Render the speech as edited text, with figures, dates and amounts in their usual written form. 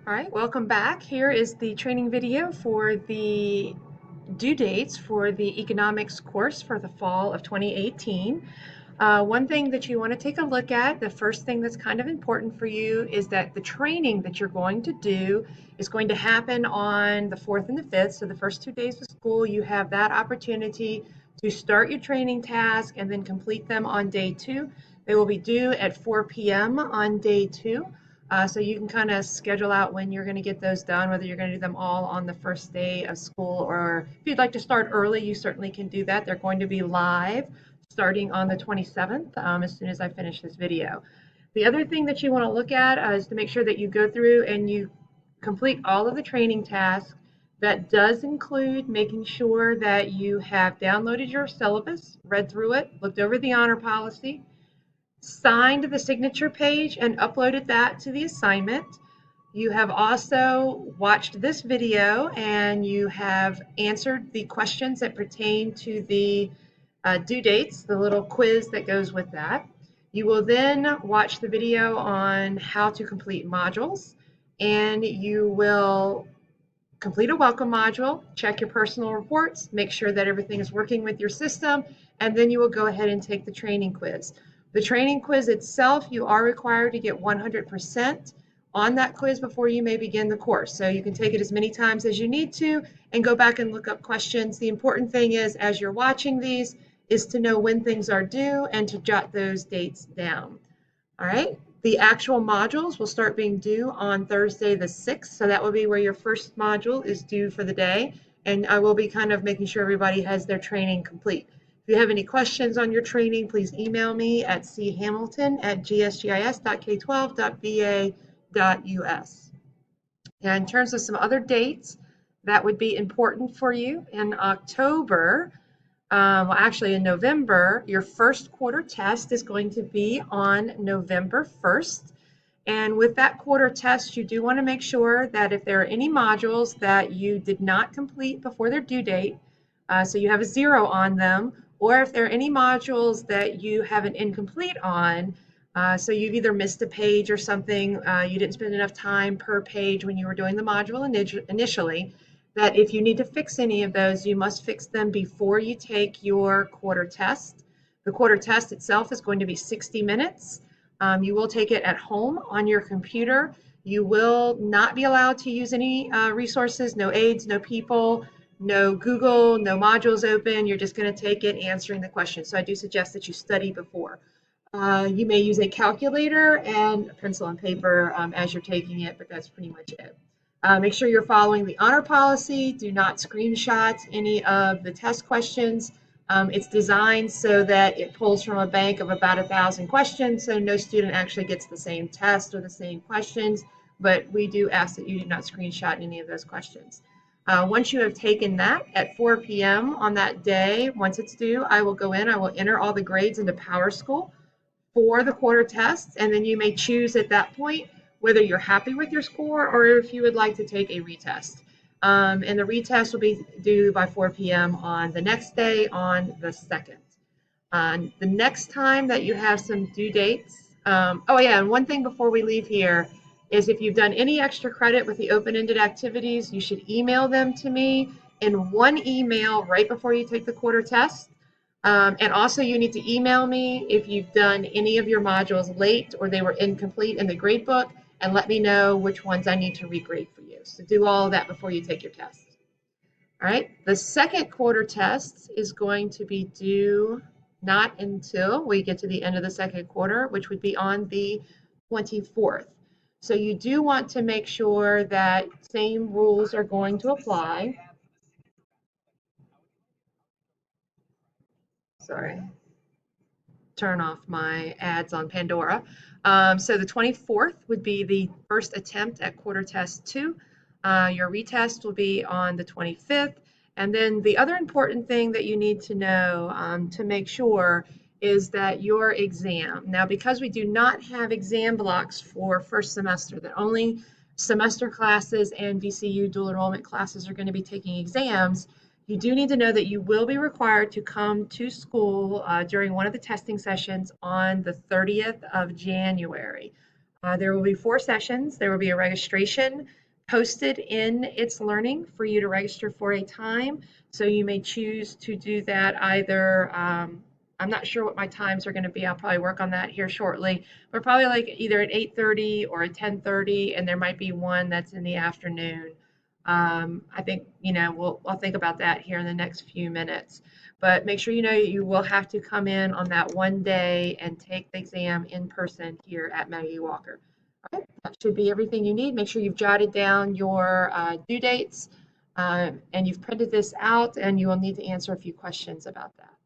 All right, welcome back. Here is the training video for the due dates for the economics course for the fall of 2018. One thing that you want to take a look at, the first thing that's kind of important for you is that the training that you're going to do is going to happen on the 4th and the 5th. So the first 2 days of school, you have that opportunity to start your training task and then complete them on day 2. They will be due at 4 p.m. on day 2. So you can kind of schedule out when you're going to get those done, whether you're going to do them all on the first day of school, or if you'd like to start early, you certainly can do that. They're going to be live starting on the 27th as soon as I finish this video. The other thing that you want to look at is to make sure that you go through and you complete all of the training tasks. That does include making sure that you have downloaded your syllabus, read through it, looked over the honor policy, signed the signature page and uploaded that to the assignment. You have also watched this video and you have answered the questions that pertain to the due dates, the little quiz that goes with that. You will then watch the video on how to complete modules, and you will complete a welcome module, check your personal reports, make sure that everything is working with your system, and then you will go ahead and take the training quiz. The training quiz itself, you are required to get 100% on that quiz before you may begin the course. So you can take it as many times as you need to and go back and look up questions. The important thing is, as you're watching these, is to know when things are due and to jot those dates down. All right, the actual modules will start being due on Thursday the 6th, so that will be where your first module is due for the day, and I will be kind of making sure everybody has their training complete. If you have any questions on your training, please email me at chamilton@gsgis.k12.va.us. And in terms of some other dates that would be important for you, in October, well, actually in November, your first quarter test is going to be on November 1st. And with that quarter test, you do want to make sure that if there are any modules that you did not complete before their due date, so you have a 0 on them, or if there are any modules that you have an incomplete on, so you've either missed a page or something, you didn't spend enough time per page when you were doing the module initially, that if you need to fix any of those, you must fix them before you take your quarter test. The quarter test itself is going to be 60 minutes. You will take it at home on your computer. You will not be allowed to use any resources, no aids, no people, no Google, no modules open. You're just going to take it answering the questions. So I do suggest that you study before. You may use a calculator and a pencil and paper as you're taking it, but that's pretty much it. Make sure you're following the honor policy. Do not screenshot any of the test questions. It's designed so that it pulls from a bank of about 1,000 questions, so no student actually gets the same test or the same questions, but we do ask that you do not screenshot any of those questions. Once you have taken that at 4 p.m. on that day, once it's due, I will go in, I will enter all the grades into PowerSchool for the quarter tests, and then you may choose at that point whether you're happy with your score or if you would like to take a retest. And the retest will be due by 4 p.m. on the next day, on the 2nd. The next time that you have some due dates, oh yeah, and one thing before we leave here is if you've done any extra credit with the open-ended activities, you should email them to me in one email right before you take the quarter test. And also you need to email me if you've done any of your modules late or they were incomplete in the gradebook, and let me know which ones I need to regrade for you. So do all of that before you take your test. All right, the second quarter test is going to be due not until we get to the end of the second quarter, which would be on the 24th. So you do want to make sure that same rules are going to apply. Sorry. Turn off my ads on Pandora. So the 24th would be the first attempt at quarter test 2. Your retest will be on the 25th. And then the other important thing that you need to know to make sure is that your exam, now because we do not have exam blocks for first semester, that only semester classes and VCU dual enrollment classes are going to be taking exams, you do need to know that you will be required to come to school during one of the testing sessions on the 30th of January. There will be 4 sessions. There will be a registration posted in It's Learning for you to register for a time. So you may choose to do that either. I'm not sure what my times are going to be. I'll probably work on that here shortly. But probably like either at 8:30 or at 10:30, and there might be one that's in the afternoon. I think, I'll think about that here in the next few minutes. But make sure you know you will have to come in on that one day and take the exam in person here at Maggie Walker. All right, that should be everything you need. Make sure you've jotted down your due dates and you've printed this out, and you will need to answer a few questions about that.